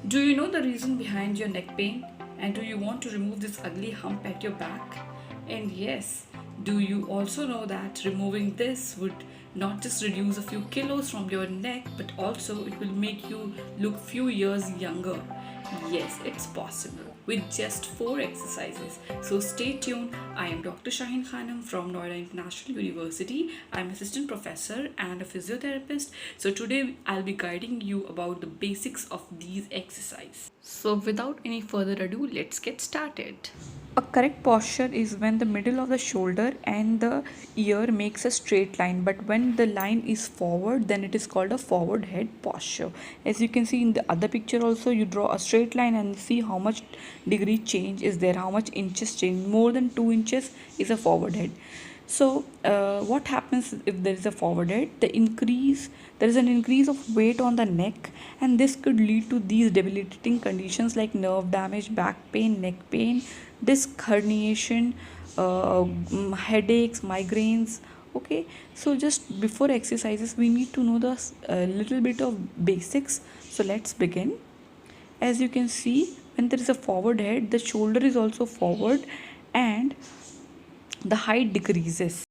Do you know the reason behind your neck pain? And do you want to remove this ugly hump at your back? And yes, do you also know that removing this would not just reduce a few kilos from your neck, but also it will make you look few years younger? Yes, it's possible with just 4 exercises. So stay tuned. I am Dr. Shaheen Khanam from Noida International University. I'm assistant professor and a physiotherapist. So today I'll be guiding you about the basics of these exercises. So without any further ado, let's get started. A correct posture is when the middle of the shoulder and the ear makes a straight line, but when the line is forward, then it is called a forward head posture. As you can see in the other picture also, you draw a straight line and see how much degree change is there, how much inches change. More than 2 inches is a forward head. So what happens if there is a forward head? There is an increase of weight on the neck, and this could lead to these debilitating conditions like nerve damage, back pain, neck pain, disc herniation, headaches, migraines. Okay, so just before exercises we need to know the little bit of basics. So let's begin. As you can see, when there is a forward head, the shoulder is also forward and the height decreases.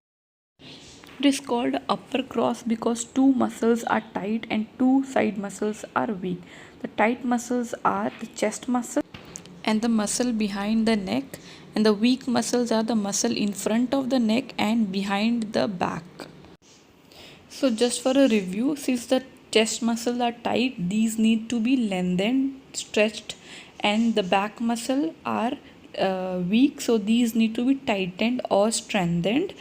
It is called upper cross because two muscles are tight and two side muscles are weak. The tight muscles are the chest muscle and the muscle behind the neck, and the weak muscles are the muscle in front of the neck and behind the back. So just for a review, since the chest muscles are tight, these need to be lengthened, stretched, and the back muscle are weak, so these need to be tightened or strengthened.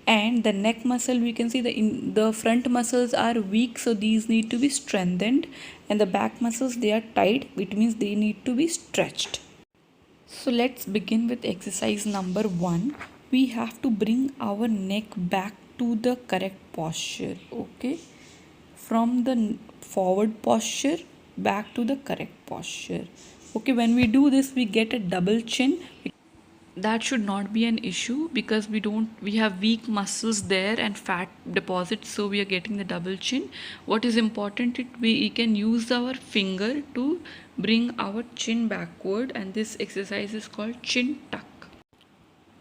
And the neck muscle, we can see the front muscles are weak, so these need to be strengthened, and the back muscles, they are tight, which means they need to be stretched. So let's begin with exercise number 1. We have to bring our neck back to the correct posture. Okay, from the forward posture back to the correct posture. Okay, when we do this, we get a double chin. That should not be an issue because we have weak muscles there and fat deposits, so we are getting the double chin. What is important, we can use our finger to bring our chin backward, and this exercise is called chin tuck.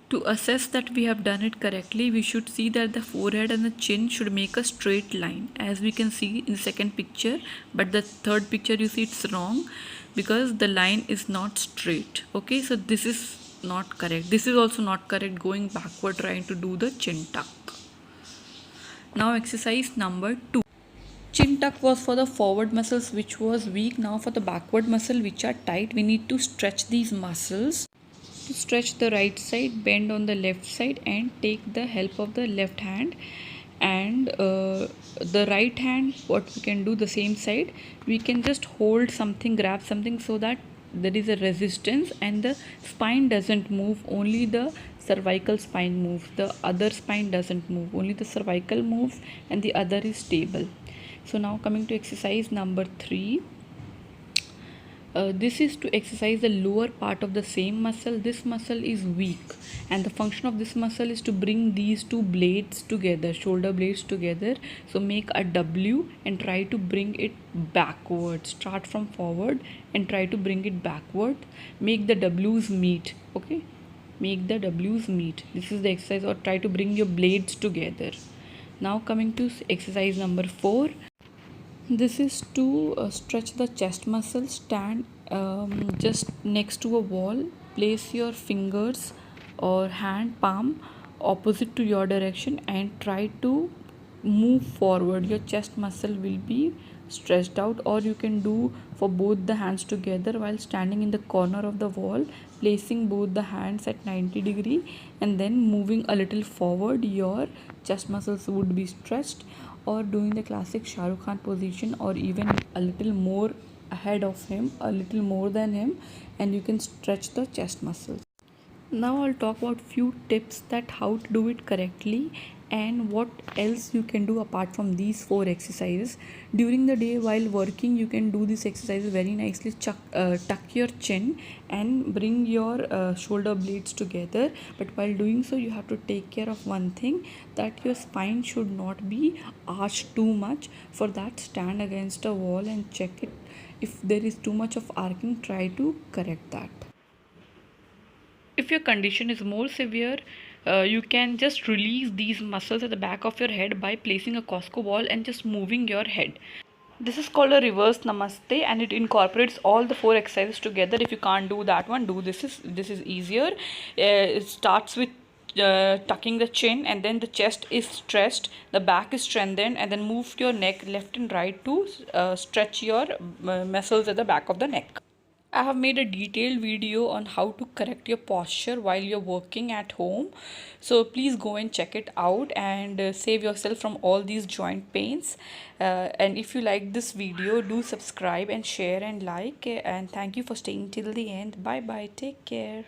To assess that we have done it correctly, we should see that the forehead and the chin should make a straight line, as we can see in the second picture, but the third picture you see it's wrong because the line is not straight. Okay, so this is not correct. This is also not correct, going backward trying to do the chin tuck. Now exercise number 2. Chin tuck was for the forward muscles which was weak. Now for the backward muscle which are tight, we need to stretch these muscles. To stretch the right side, bend on the left side and take the help of the left hand, and the right hand, what we can do the same side, we can just hold something, grab something, so that there is a resistance and the spine doesn't move, only the cervical spine moves, the other spine doesn't move, only the cervical moves and the other is stable. So now coming to exercise number 3. This is to exercise the lower part of the same muscle. This muscle is weak, and the function of this muscle is to bring these two blades together, shoulder blades together. So make a W and try to bring it backward. Start from forward and try to bring it backward. Make the W's meet. Okay, make the W's meet. This is the exercise, or try to bring your blades together. Now coming to exercise number 4. This is to stretch the chest muscle. Stand just next to a wall. Place your fingers or hand palm opposite to your direction and try to move forward. Your chest muscle will be stretched out, or you can do for both the hands together while standing in the corner of the wall, placing both the hands at 90 degree and then moving a little forward. Your chest muscles would be stretched, or doing the classic Shah Rukh Khan position, or even a little more ahead of him, a little more than him, and you can stretch the chest muscles. Now I'll talk about few tips that how to do it correctly and what else you can do apart from these 4 exercises. During the day while working, you can do these exercises very nicely. Tuck your chin and bring your shoulder blades together, but while doing so you have to take care of one thing, that your spine should not be arched too much. For that, stand against a wall and check it If there is too much of arcing, try to correct that. If your condition is more severe, you can just release these muscles at the back of your head by placing a Costco ball and just moving your head. This is called a reverse namaste, and it incorporates all the four exercises together. If you can't do that one, do this is easier. It starts with tucking the chin, and then the chest is stretched, the back is strengthened, and then move your neck left and right to stretch your muscles at the back of the neck. I have made a detailed video on how to correct your posture while you're working at home. So please go and check it out and save yourself from all these joint pains. And if you like this video, do subscribe and share and like. And thank you for staying till the end. Bye bye. Take care.